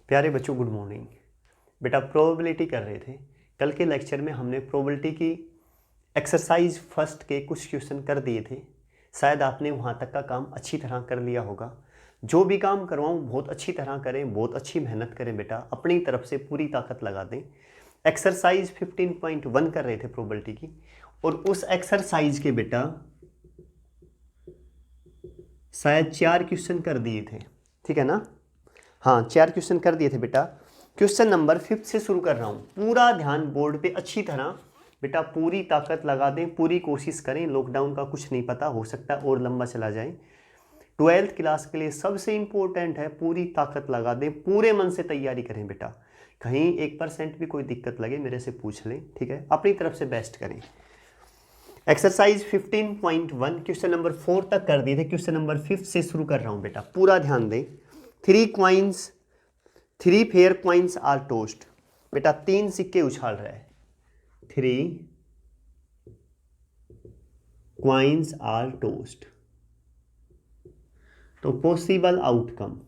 प्यारे बच्चों, good morning. बेटा प्रोबेबिलिटी कर रहे थे। कल के लेक्चर में हमने प्रोबेबिलिटी की एक्सरसाइज फर्स्ट के कुछ क्वेश्चन कर दिए थे। शायद आपने वहाँ तक का काम अच्छी तरह कर लिया होगा। जो भी काम करवाऊँ बहुत अच्छी तरह करें, बहुत अच्छी मेहनत करें बेटा, अपनी तरफ से पूरी ताकत लगा दें। एक्सरसाइज 15.1 कर रहे थे प्रोबेबिलिटी की, और उस एक्सरसाइज के बेटा शायद 4 क्वेश्चन कर दिए थे, ठीक है ना? हाँ, 4 क्वेश्चन कर दिए थे बेटा। क्वेश्चन नंबर 5 से शुरू कर रहा हूँ। पूरा ध्यान बोर्ड पे अच्छी तरह बेटा, पूरी ताकत लगा दें, पूरी कोशिश करें। लॉकडाउन का कुछ नहीं पता, हो सकता है और लंबा चला जाए। 12th क्लास के लिए सबसे इम्पोर्टेंट है, पूरी ताकत लगा दें, पूरे मन से तैयारी करें बेटा। कहीं 1% भी कोई दिक्कत लगे मेरे से पूछ लें, ठीक है? अपनी तरफ से बेस्ट करें। एक्सरसाइज 15.1 क्वेश्चन नंबर 4 तक कर दिए थे। क्वेश्चन नंबर 5 से शुरू कर रहा हूँ बेटा, पूरा ध्यान दें। 3 फेयर कॉइन्स आर टोस्ट। बेटा 3 सिक्के उछाल रहा है। 3 कॉइन्स आर टोस्ट। तो पॉसिबल आउटकम,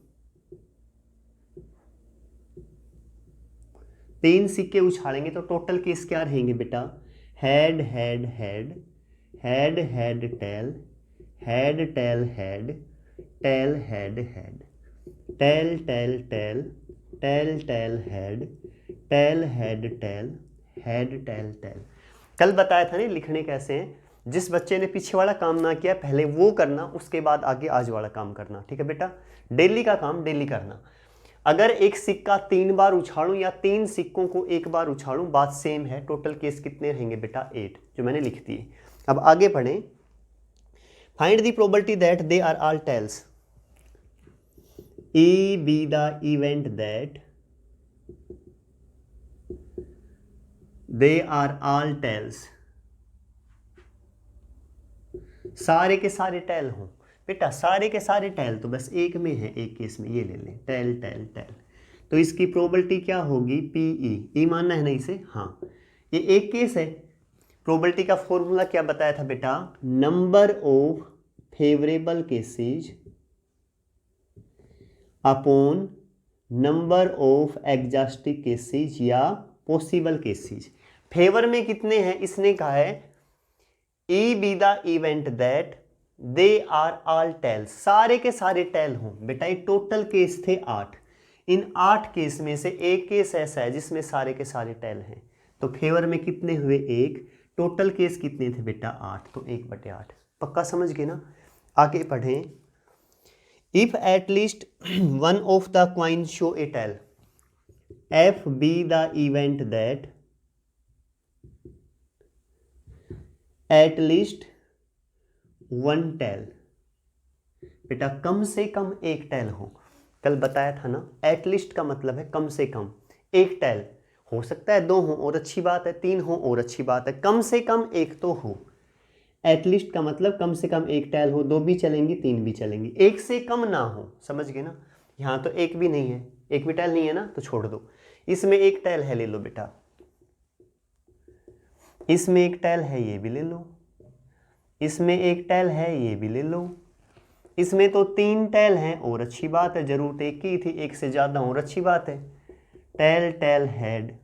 3 सिक्के उछालेंगे तो टोटल केस क्या रहेंगे बेटा? Head head head, head head tail, head tail head, tail head head, tail tail tail, tail tail head, tail head tail, head tail tail. कल बताया था ना लिखने कैसे हैं। जिस बच्चे ने पीछे वाला काम ना किया पहले वो करना, उसके बाद आगे आज वाला काम करना, ठीक है बेटा? डेली का काम डेली करना। अगर एक सिक्का 3 बार उछालूं या 3 सिक्कों को एक बार उछालूं, बात सेम है। टोटल केस कितने रहेंगे बेटा? 8, जो मैंने लिख दिए। अब आगे पढ़ें। Find the probability that they are all tails. A be the event that they are all tails. सारे के सारे टेल हों बेटा, सारे के सारे टेल तो बस एक में है, एक केस में ये ले लें, टेल टेल टेल। तो इसकी प्रोबेबिलिटी क्या होगी? PE। ई मानना है ना इसे? हाँ, ये एक केस है। प्रोबेबिलिटी का फॉर्मूला क्या बताया था बेटा? Number of favourable cases upon number of exhaustive cases या पॉसिबल केसेज। फेवर में कितने हैं इसने कहा है, E be the event that they are all tail. सारे के सारे टेल हों बेटा। ये टोटल केस थे 8। इन 8 केस में से एक केस ऐसा है जिसमें सारे के सारे टेल हैं। तो फेवर में कितने हुए? 1। टोटल केस कितने थे बेटा? 8। तो 1/8। पक्का समझ गए ना? आगे पढ़ें। If at least one of the coin show a tail, F be the event that at least 1 tail. बेटा कम से कम एक टेल हो। कल बताया था ना, एटलीस्ट का मतलब है कम से कम एक टेल। हो सकता है 2 हो और अच्छी बात है, 3 हो और अच्छी बात है, कम से कम एक तो हो। एटलीस्ट का मतलब कम से कम एक टेल हो। 2 भी चलेंगी, 3 भी चलेंगी, एक से कम ना हो। समझ गए ना? यहाँ तो एक भी नहीं है, एक भी टेल नहीं है ना, तो छोड़ दो। इसमें एक टेल है, ले लो बेटा। इसमें एक टेल है, ये भी ले लो। इसमें एक टेल है, ये भी ले लो। इसमें तो 3 टेल हैं और अच्छी बात है, जरूरत एक की थी, एक से ज़्यादा और अच्छी बात है। Tail tail head,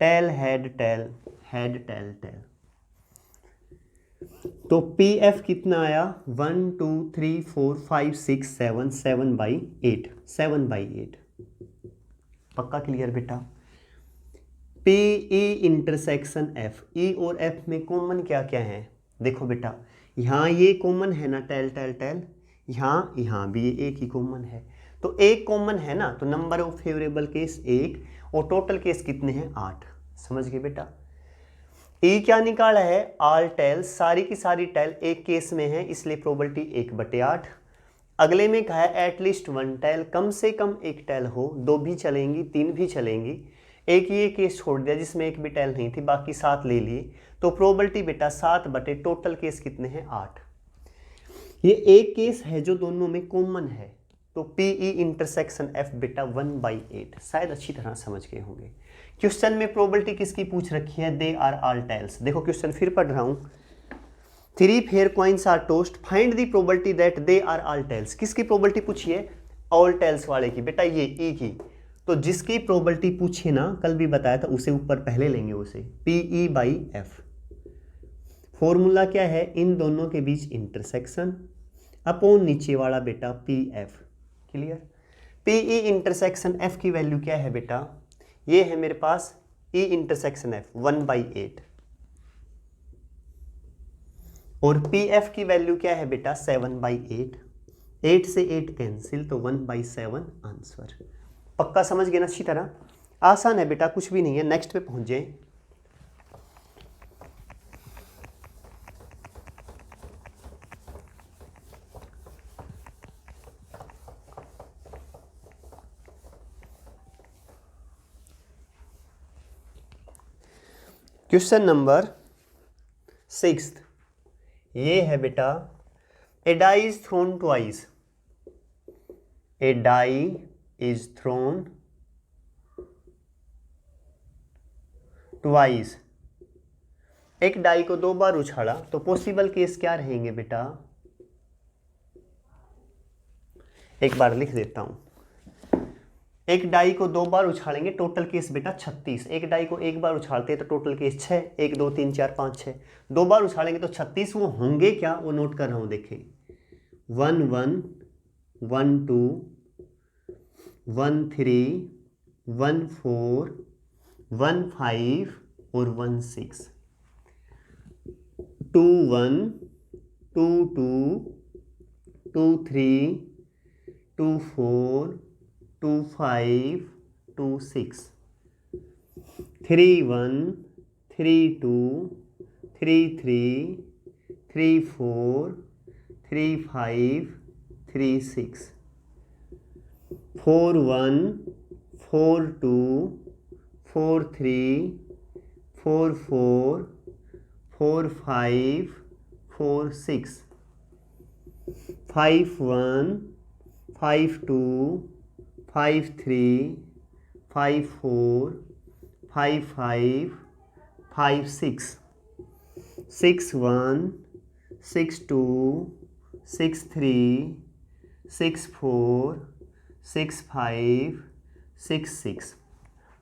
tail head tail, head tail tail. तो PF कितना आया? 1 2 3 4 5 6 7, 7/8, 7/8। पक्का क्लियर बेटा? PE intersection F। E और F में कॉमन क्या क्या है? देखो बेटा, यहाँ ये कॉमन है ना, टेल टेल टेल। यहाँ भी ये एक ही कॉमन है। तो एक कॉमन है ना, तो नंबर ऑफ फेवरेबल केस 1 और टोटल केस कितने हैं? 8। समझ गए बेटा? E क्या निकाला है? ऑल टेल, सारी की सारी टेल एक केस में है, इसलिए प्रोबेबिलिटी 1/8। अगले में कहा है एटलीस्ट 1 टेल, कम से कम एक टेल हो। 2 भी चलेंगी, 3 भी चलेंगी। एक ये केस छोड़ दिया जिसमें एक भी टेल नहीं थी, बाकी 7 ले लिए। तो प्रोबेबिलिटी बेटा 7 बटे टोटल केस कितने हैं? 8। ये एक केस है जो दोनों में कॉमन है। तो PE इंटरसेक्शन F बेटा 1/8। शायद अच्छी तरह समझ गए होंगे। क्वेश्चन में प्रोबेबिलिटी किसकी पूछ रखी है? They are all tails. देखो क्वेश्चन फिर पढ़ रहा हूं। 3 fair coins are tossed, find the probability that they are all tails. किसकी प्रोबेबिलिटी पूछी है? ऑल टेल्स वाले की बेटा, ये E की। तो जिसकी प्रोबेबिलिटी पूछे ना, कल भी बताया था, उसे ऊपर पहले लेंगे उसे, PE/F। फॉर्मूला क्या है, इन दोनों के बीच इंटरसेक्शन अपॉन नीचे वाला बेटा PF। Clear. PE intersection F की वैल्यू क्या है बेटा, ये है मेरे पास E इंटरसेक्शन F 1/8 और PF की वैल्यू क्या है बेटा 7/8। 8 से 8 कैंसिल तो 1/7 आंसर। पक्का समझ गए ना अच्छी तरह, आसान है बेटा, कुछ भी नहीं है। नेक्स्ट पे पहुंच जाए। क्वेश्चन नंबर 6, ये है बेटा, a die is thrown twice, a die is thrown twice, एक डाई को 2 बार उछाला तो पॉसिबल केस क्या रहेंगे बेटा, एक बार लिख देता हूं। एक डाई को 2 बार उछालेंगे, टोटल केस बेटा 36। एक डाई को 1 बार उछालते हैं तो टोटल केस 6, 1 2 3 4 5 6। 2 बार उछालेंगे तो 36। वो होंगे क्या, वो नोट कर रहा हूं, देखें 1 1 1 2 1 3 1 4 1 5 और 1 6, 2 1 2 2 2 3 2 4 2 5 2 6, 3 1 3 2 3 3 3 4 3 5 3 6, 4 1 4 2 4 3 4 4 4 5 4 6, 5 1 5 2 5 3 5 4 5 5 5 6, 6 1 6 2 6 3 6 4 6 5 6 6।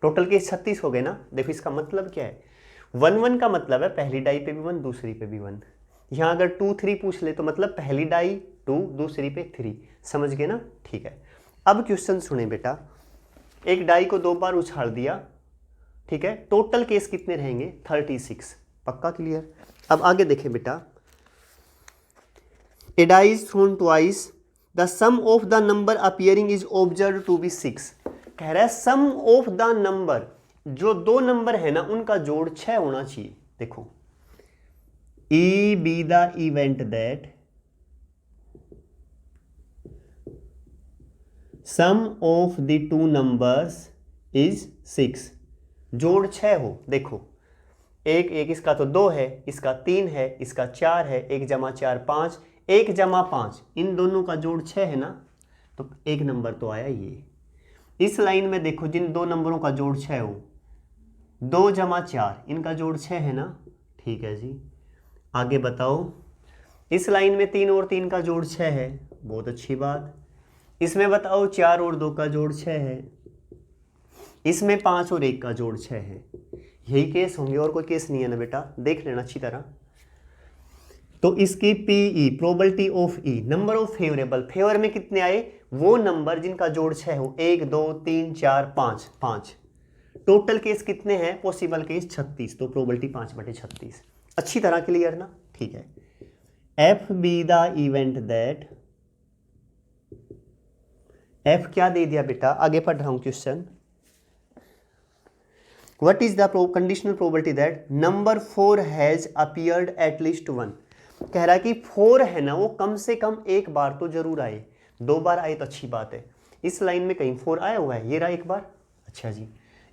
टोटल केस 36 हो गए ना। देखो इसका मतलब क्या है, 1 1 का मतलब है पहली डाई पे भी 1 दूसरी पे भी 1। यहाँ अगर 2 3 पूछ ले तो मतलब पहली डाई 2 दूसरी पे 3। समझ गए ना, ठीक है। अब क्वेश्चन सुने बेटा, एक डाई को 2 बार उछाल दिया, ठीक है, टोटल केस कितने रहेंगे 36। पक्का क्लियर। अब आगे देखें बेटा, a die is thrown twice, the sum of the number appearing is observe to be 6। कह रहा है सम ऑफ द नंबर, जो 2 नंबर है ना उनका जोड़ 6 होना चाहिए। देखो, E be the event that sum of the 2 numbers is 6, जोड़ 6 हो। देखो एक एक, इसका तो 2 है, इसका 3 है, इसका 4 है, 1 जमा 4 5, 1 जमा 5, इन दोनों का जोड़ 6 है ना, तो एक नंबर तो आया ये। इस लाइन में देखो, जिन 2 नंबरों का जोड़ 6 हो, 2 जमा 4, इनका जोड़ 6 है ना, ठीक है जी। आगे बताओ, इस लाइन में 3 और 3 का जोड़ 6 है, बहुत अच्छी बात। इसमें बताओ 4 और 2 का जोड़ 6 है, इसमें 5 और 1 का जोड़ 6 है। यही केस होंगे, और कोई केस नहीं है ना बेटा, देख लेना अच्छी तरह। तो इसकी PE probability of E, number of favourable, favour में कितने आए, वो नंबर जिनका जोड़ 6 हो, 1 2 3 4 5 5। टोटल केस कितने हैं, पॉसिबल केस 36, तो प्रोबेबिलिटी 5/36। अच्छी तरह क्लियर ना, ठीक है। F be the event that, F क्या दे दिया बेटा, आगे पढ़ रहा हूं question. What is the conditional probability that number 4 has appeared at least 1। कह रहा है कि 4 है ना, वो कम से कम एक बार तो जरूर आए, 2 बार आए तो अच्छी बात है। इस लाइन में कहीं 4 आया हुआ है, ये रहा एक बार, अच्छा जी।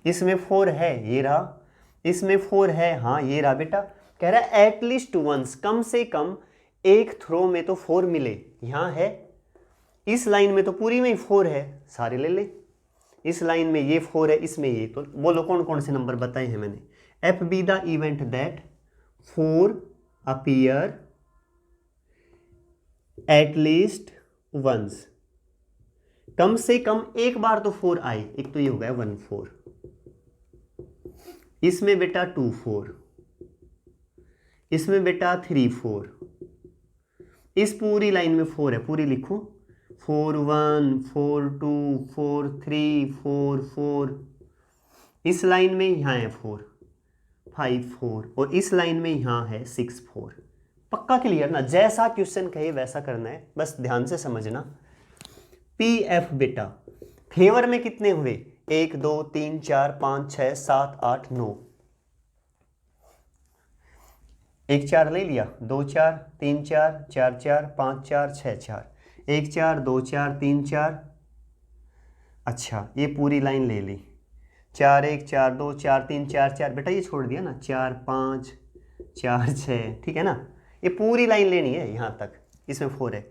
इसमें 4 है, ये रहा, इसमें 4 है, हाँ ये रहा बेटा। कह रहा है एटलीस्ट वंस, कम से कम एक थ्रो में तो 4 मिले, यहाँ है। इस लाइन में तो पूरी में ही 4 है, सारे ले ले। इस लाइन में ये 4 है, इसमें ये, तो बोलो कौन कौन से नंबर बताए हैं मैंने। F be the event that 4 appear at least once, कम से कम एक बार तो 4 आए। एक तो ये हो गया 1 4, इसमें बेटा 2 4, इसमें बेटा 3 4, इस पूरी लाइन में 4 है, पूरी लिखो 4 1 4 2 4 3 4 4, इस लाइन में यहाँ है 4 5 4, और इस लाइन में यहाँ है 6 4। पक्का क्लियर ना? जैसा क्वेश्चन कहे वैसा करना है, बस ध्यान से समझना। पी एफ बेटा फेवर में कितने हुए? 1 2 3 4 5 6 7 8 9, 1 4 ले लिया, 2 4 3 4 4 4 5 4 6 4, 1 4 2 4 3 4, अच्छा ये पूरी लाइन ले ली, 4 1 4 2 4 3 4 4, बेटा ये छोड़ दिया ना, 4 5 4 6, ठीक है ना? ये पूरी लाइन लेनी है यहाँ तक, इसमें 4 है।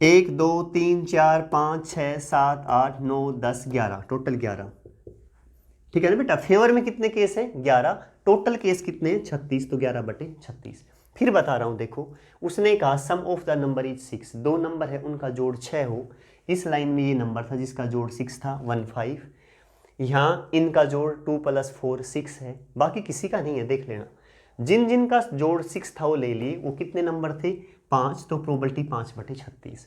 1 2 3 4 5 6 7 8 9 10 11, टोटल 11, ठीक है ना बेटा? फेवर में कितने केस हैं? 11, टोटल केस कितने हैं? 36, तो 11/36। फिर बता रहा हूं, देखो उसने कहा सम ऑफ द नंबर इज 6, दो नंबर है उनका जोड़ 6 हो। इस लाइन में ये नंबर था जिसका जोड़ 6 था 1 5, यहाँ इनका जोड़ 2 + 4 6 है, बाकी किसी का नहीं है, देख लेना। जिन जिन का जोड़ 6 था वो ले लिए, वो कितने नंबर थे? 5, तो प्रोबेबिलिटी 5/36।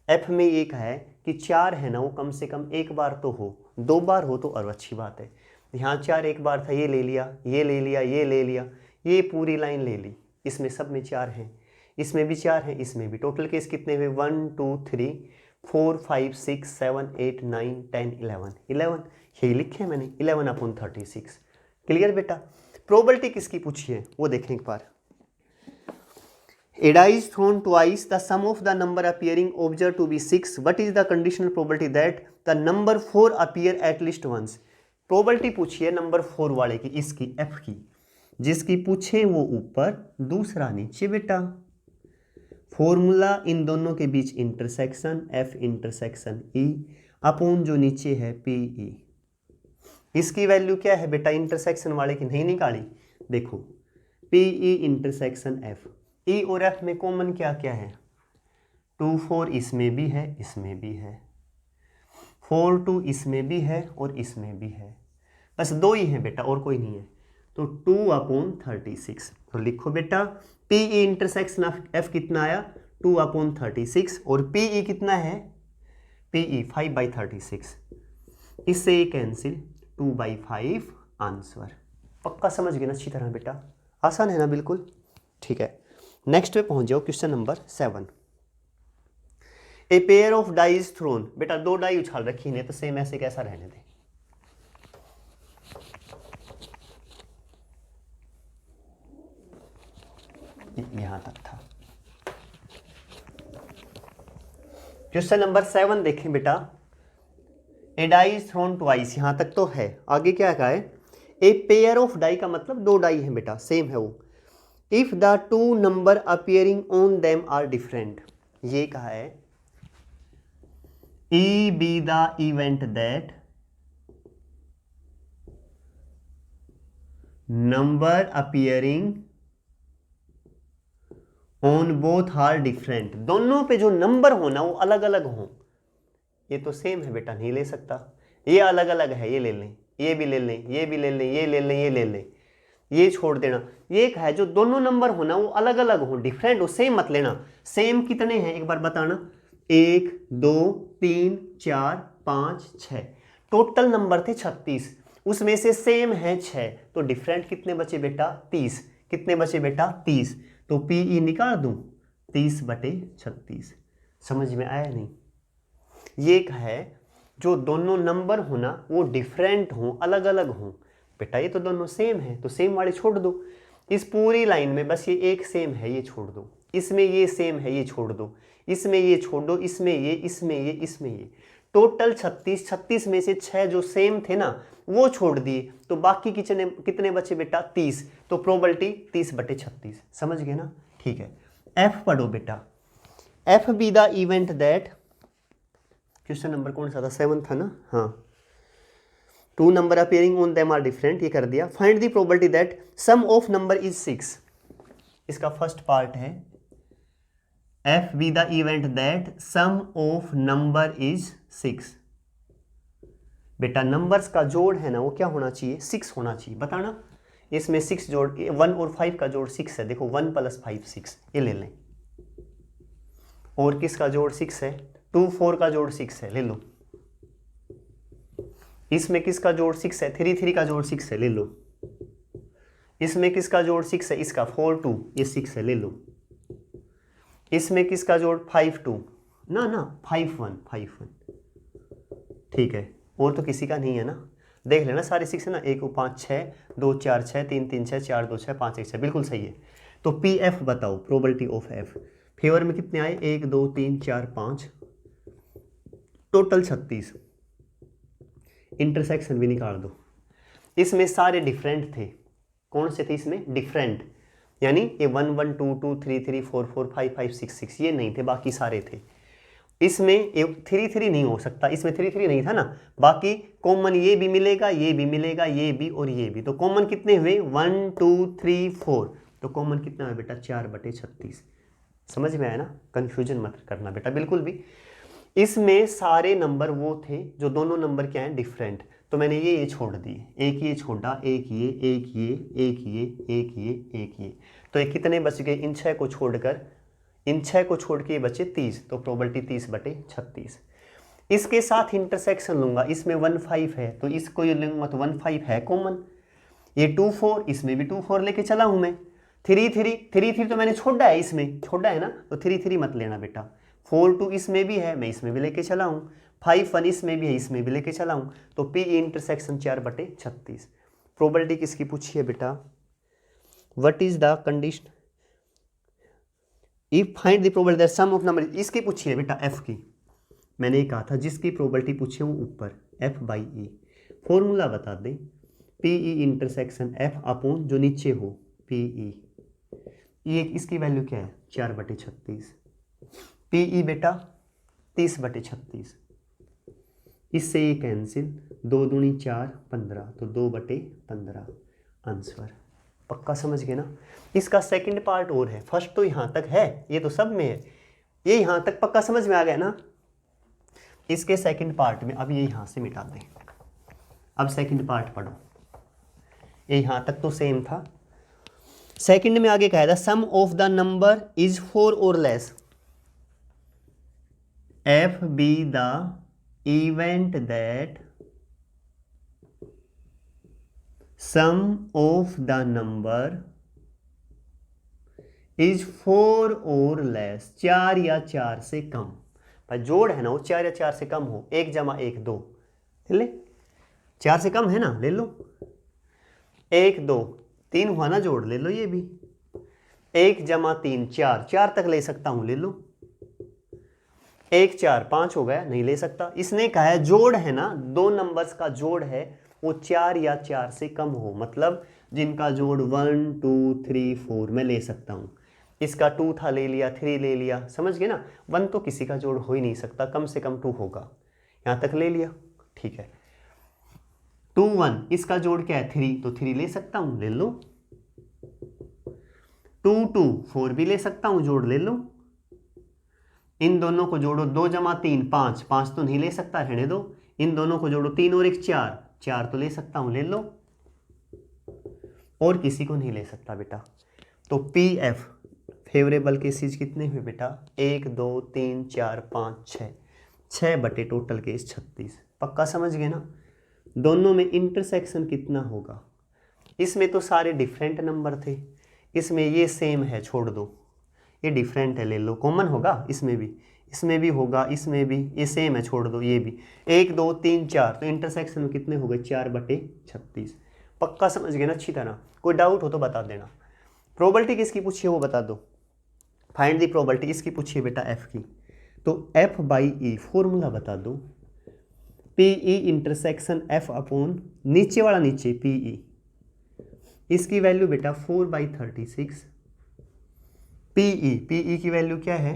एफ में ये कहा है कि 4 है ना, वो कम से कम एक बार तो हो, 2 बार हो तो और अच्छी बात है। यहाँ 4 एक बार था, ये ले लिया, ये ले लिया, ये ले लिया, ये पूरी लाइन ले ली, इसमें सब में 4 हैं, इसमें भी 4 हैं, इसमें भी। टोटल केस कितने हुए? 1 2 3 4 5 6 7 8 9 10 11, 11 यही लिखे मैंने, 11/36। क्लियर बेटा? प्रोबेबिलिटी किसकी पूछी है वो देखें एक बार। A die is thrown twice, the sum of the number appearing observed to be 6. What is the conditional probability that the number 4 appear at least once? Probability पूछी है नंबर 4 वाले की, इसकी F की, जिसकी पूछे वो ऊपर दूसरा नीचे बेटा। फॉर्मूला इन दोनों के बीच intersection, F intersection E upon जो नीचे है PE। इसकी वैल्यू क्या है बेटा? इंटरसेक्शन वाले की नहीं निकाली, देखो PE इंटरसेक्शन F। ई और एफ में कॉमन क्या क्या है? 2 4 इसमें भी है, इसमें भी है, 4 2 इसमें भी है और इसमें भी है, बस 2 ही है बेटा और कोई नहीं है, तो 2/36। तो लिखो बेटा पीई इंटरसेक्शन एफ कितना आया? 2/36, और पीई कितना है? पीई 5/36, इससे ये कैंसिल, 2/5 आंसर। पक्का समझ गए ना अच्छी तरह बेटा? आसान है ना? बिल्कुल ठीक है। नेक्स्ट पे पहुंच जाओ, question number 7। A pair of die is thrown, बेटा 2 डाई उछाल रखी है, तो सेम ऐसे कैसा रहने दे। यहां तक था। क्वेश्चन नंबर 7 देखें बेटा। A die is thrown twice, यहां तक तो है, आगे क्या कहा है? ए पेयर ऑफ डाई का मतलब 2 डाई है बेटा, सेम है वो। If the 2 number appearing on them are different, ये कहा है E be the event that number appearing on both are different, दोनों पे जो नंबर हो ना वो अलग अलग हो। ये तो सेम है बेटा, नहीं ले सकता, ये अलग अलग है, ये ले लें, ये भी ले लें, ये भी ले लें, ये ले लें, ये ले लें, ये छोड़ देना। ये एक है जो दोनों नंबर हो ना वो अलग अलग हो, डिफरेंट हो, सेम मत लेना। सेम कितने हैं एक बार बताना? 1 2 3 4 5 6, टोटल नंबर थे 36, उसमें से सेम है 6, तो डिफरेंट कितने बचे बेटा? 30। कितने बचे बेटा? 30। तो पीई निकाल दूं, 30/36। समझ में आया नहीं? ये एक है जो दोनों नंबर हो ना वो डिफरेंट हो, अलग अलग हो। बेटा ये तो दोनों सेम है, तो सेम वाले छोड़ दो। इस पूरी लाइन में बस ये एक सेम है, ये छोड़ दो। इसमें ये सेम है, ये छोड़ दो। इसमें ये छोड़ दो, इसमें ये, इसमें ये, इसमें ये। टोटल 36, 36 में से 6 जो सेम थे ना वो छोड़ दिए, तो बाकी कितने बचे बेटा? 30। तो प्रोबेबिलिटी 30/36। समझ गए ना? ठीक है। एफ पढ़ो बेटा। F be the event that, question number कौन सा था? 7 था ना? हाँ। 2 number appearing on them are different, ये कर दिया। Find the probability that sum of number is 6। इसका फर्स्ट पार्ट है F be the event that sum of number is 6। बेटा नंबर्स का जोड़ है ना वो क्या होना चाहिए, 6 होना चाहिए, बताना। इसमें 6 जोड़ 1 और 5 का जोड़ 6 है, देखो 1 + 5 6, ये ले लें। और किसका जोड़ 6 है, 2 4 का जोड़ 6 है, ले लो। इसमें किसका जोड़ 6 है, 3 3 का जोड़ 6 है, ले लो। इसमें किसका जोड़ 6 है, इसका 4 2, ये 6 है, ले लो। इसमें किसका जोड़ 5 2, ना ना 5 1 5 1, ठीक है। और तो किसी का नहीं है ना, देख लेना सारे 6 है ना, 1 5 6 2 4 6 3 3 6 4 2 6 5 1 6, बिल्कुल सही है। तो पी एफ बताओ, प्रोबेबिलिटी ऑफ एफ। फेवर में कितने आए, 1 2 3 4 5, टोटल 36। इंटरसेक्शन भी निकाल दो। इसमें सारे डिफरेंट थे, कौन से थे इसमें, डिफरेंट, यानी ये 1 1 2 2 3 3 4 4 5 5 6 6 ये नहीं थे, बाकी सारे थे। इसमें 3 3 नहीं हो सकता, इसमें 3 3 नहीं था ना, बाकी कॉमन ये भी मिलेगा, ये भी मिलेगा, ये भी और ये भी। तो कॉमन कितने हुए, 1 2 3 4, तो कॉमन कितना है बेटा, 4/36। समझ में आया ना, कंफ्यूजन मत करना बेटा बिल्कुल भी। इसमें सारे नंबर वो थे जो दोनों नंबर क्या हैं, डिफरेंट। तो मैंने ये छोड़ दिए, एक ये छोड़ा, एक ये, एक ये, एक ये, एक ये, एक ये, तो ये कितने बच गए, इन 6 को छोड़कर, इन 6 को छोड़ के बचे 30, तो प्रोबेबिलिटी 30/36। इसके साथ इंटरसेक्शन लूंगा, इसमें 1 5 है तो इसको ये लूंगा, तो 1 5 है कॉमन। ये 2 4, इसमें भी 2 4 लेके चला हूं मैं। 3 3 तो मैंने छोड़ा है, इसमें छोड़ा है ना, तो 3 3 मत लेना बेटा। 4 2 इसमें भी है, मैं इसमें भी लेके चला हूँ। 5 1 इसमें भी है, इसमें भी लेके चला हूँ। तो पी इंटरसेक्शन 4/36। प्रोबेबिलिटी किसकी पूछी है बेटा, what is the condition if find the probability that sum of number, इसकी पूछी है बेटा, एफ की। मैंने ये कहा था जिसकी प्रोबेबिलिटी पूछी है वो ऊपर, F/E। फॉर्मूला बता दें, PE इंटरसेक्शन F अपॉन जो नीचे हो PE, ये इसकी वैल्यू क्या है, 4/36। PE बेटा 30/36, इससे ये कैंसिल, 2 दूनी 4 15, तो 2/15 आंसर। पक्का समझ गए ना। इसका सेकंड पार्ट और है, फर्स्ट तो यहाँ तक है, ये तो सब में है, ये यहाँ तक पक्का समझ में आ गया ना। इसके सेकंड पार्ट में अब ये यहाँ से मिटा दें, अब सेकंड पार्ट पढ़ो। ये यहाँ तक तो सेम था, सेकंड में आगे कहा था sum of the number is 4 or less, F be the event that sum of the number is 4 or less, 4 या 4 से कम। भाई जोड़ है ना वो 4 या 4 से कम हो, 1 + 1 2, ले 4 से कम है ना, ले लो। 1 2 3 हुआ ना जोड़, ले लो ये भी। 1 + 3 4, 4 तक ले सकता हूं, ले लो। 1 4 5 हो गया, नहीं ले सकता। इसने कहा है जोड़ है ना, दो नंबर्स का जोड़ है वो 4 या 4 से कम हो, मतलब जिनका जोड़ 1 2 3 4 मैं ले सकता हूं। इसका 2 था, ले लिया, 3 ले लिया, समझ गए ना। 1 तो किसी का जोड़ हो ही नहीं सकता, कम से कम 2 होगा, यहां तक ले लिया, ठीक है। 2 1, इसका जोड़ क्या है 3, तो 3 ले सकता हूं, ले लो। 2 2 4 भी ले सकता हूं, जोड़ ले लो। इन दोनों को जोड़ो, 2 + 3 5, 5 तो नहीं ले सकता, रहने दो। इन दोनों को जोड़ो, 3 और 1 4, 4 तो ले सकता हूं, ले लो। और किसी को नहीं ले सकता बेटा। तो पी एफ फेवरेबल केसेज कितने हुए बेटा, 1 2 3 4 5 6, 6 बटे टोटल केस 36। पक्का समझ गए ना। दोनों में इंटरसेक्शन कितना होगा, इसमें तो सारे डिफरेंट नंबर थे, इसमें ये सेम है, छोड़ दो, ये डिफरेंट है, ले लो। कॉमन होगा इसमें भी होगा, इसमें भी, ये सेम है, छोड़ दो, ये भी 1 2 3 4, तो इंटरसेक्शन में कितने हो गए, 4/36। पक्का समझ गए ना अच्छी तरह। कोई डाउट हो तो बता देना। प्रोबेबिलिटी किसकी पूछी है वो बता दो, फाइंड दी प्रोबेबिलिटी इसकी पूछी है बेटा एफ की। तो F/E फॉर्मूला बता दो, PE इंटरसेक्शन F अपॉन नीचे वाला नीचे PE, इसकी वैल्यू बेटा 4/36। PE की वैल्यू क्या है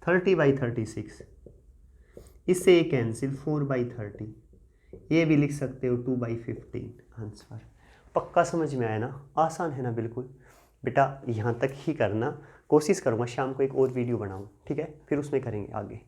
30/36, इससे ये कैंसिल 4/30, ये भी लिख सकते हो 2/15 आंसर। पक्का समझ में आया ना, आसान है ना बिल्कुल बेटा, यहाँ तक ही करना, कोशिश करूँगा शाम को एक और वीडियो बनाऊँ, ठीक है, फिर उसमें करेंगे आगे।